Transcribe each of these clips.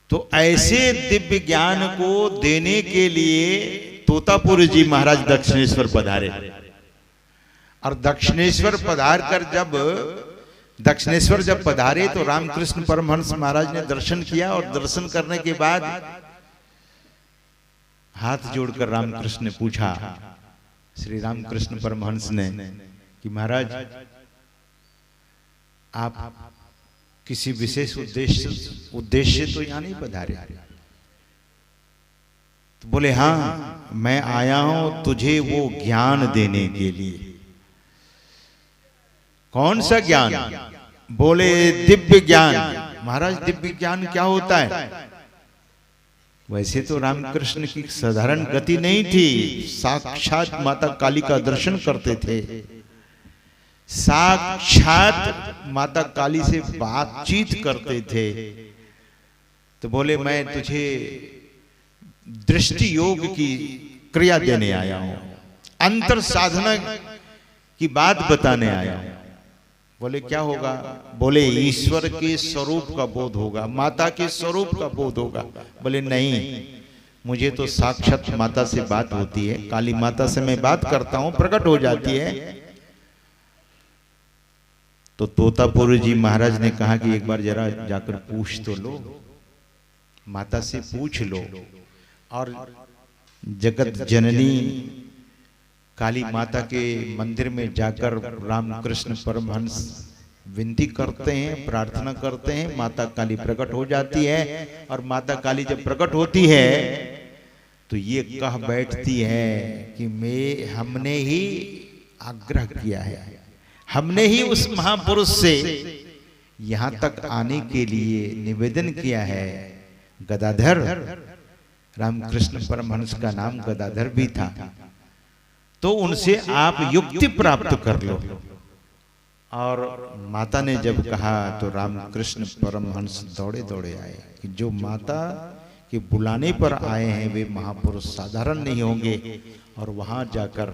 तो ऐसे दिव्य ज्ञान को देने के लिए तोतापुरी जी महाराज दक्षिणेश्वर पधारे। और दक्षिणेश्वर पधार कर जब पधारे तो रामकृष्ण परमहंस महाराज ने दर्शन किया, और दर्शन करने के बाद हाथ जोड़कर रामकृष्ण ने पूछा, श्री रामकृष्ण परमहंस ने, कि महाराज आप किसी विशेष उद्देश्य तो यहां नहीं पधारे? तो बोले, हाँ, मैं आया हूं तुझे वो ज्ञान देने के लिए। कौन सा ज्ञान? बोले, दिव्य ज्ञान। महाराज, दिव्य ज्ञान क्या होता है? वैसे तो रामकृष्ण की साधारण गति नहीं थी, साक्षात माता काली का दर्शन करते थे, साक्षात माता काली से बातचीत करते थे। तो बोले, मैं तुझे दृष्टि योग की क्रिया देने आया हूं, अंतर साधना की बात बताने आया हूं। बोले, क्या होगा? बोले, ईश्वर के स्वरूप का बोध होगा, माता के स्वरूप का बोध होगा। बोले, नहीं, मुझे तो साक्षात माता से बात होती है, काली माता से मैं बात करता हूं, प्रकट हो जाती है। तो तोतापुरी जी महाराज ने कहा कि एक बार जरा जाकर पूछ तो लो, माता से पूछ लो। और जगत जननी काली माता के मंदिर में जाकर रामकृष्ण परमहंस विनती करते हैं, प्रार्थना करते हैं, माता काली प्रकट हो जाती है। और माता काली जब प्रकट होती है तो ये कह बैठती है कि हमने ही आग्रह किया है, हमने ही उस महापुरुष से यहां तक आने के लिए निवेदन किया है। गदाधर, रामकृष्ण परमहंस का नाम गदाधर भी था, तो उनसे आप युक्ति प्राप्त कर लो। और माता ने जब कहा तो रामकृष्ण परमहंस दौड़े दौड़े आए कि जो माता के बुलाने पर आए हैं वे महापुरुष साधारण नहीं होंगे। और वहां जाकर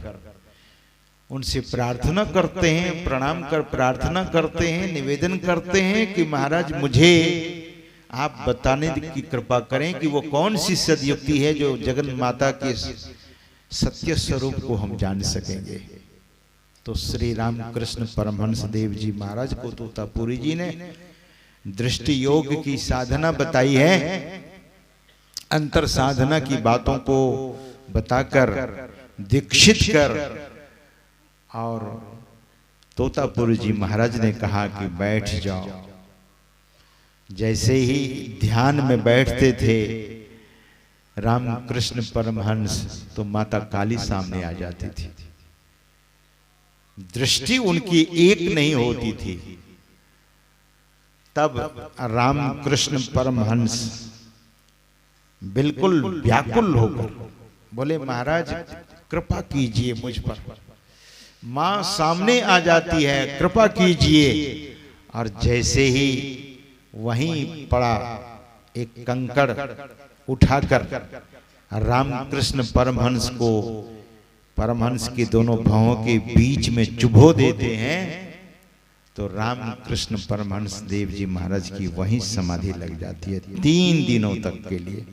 उनसे प्रार्थना करते हैं, प्रणाम कर प्रार्थना करते हैं, निवेदन करते हैं कि महाराज, मुझे आप बताने की कृपा करें कि वो कौन सी सदयुक्ति है जो जगन माता के सत्य स्वरूप को हम जान सकेंगे। तो श्री रामकृष्ण परमहंस देव जी महाराज को तोतापुरी जी ने दृष्टि योग की साधना बताई है, अंतर साधना की बातों को बताकर दीक्षित कर। और तोतापुरी जी महाराज ने कहा कि बैठ जाओ। जैसे ही ध्यान में बैठते थे रामकृष्ण परमहंस, तो माता काली सामने आ जाती थी। दृष्टि उनकी एक नहीं होती थी। तब रामकृष्ण परमहंस बिल्कुल व्याकुल होकर बोले, महाराज कृपा कीजिए मुझ पर। मां सामने आ जाती है, कृपा कीजिए। और जैसे ही वहीं पड़ा एक कंकड़ उठाकर रामकृष्ण परमहंस को परमहंस के दोनों पांवों के बीच में चुभो देते हैं, तो रामकृष्ण परमहंस देव जी महाराज की वहीं समाधि लग जाती है 3 दिनों तक के लिए।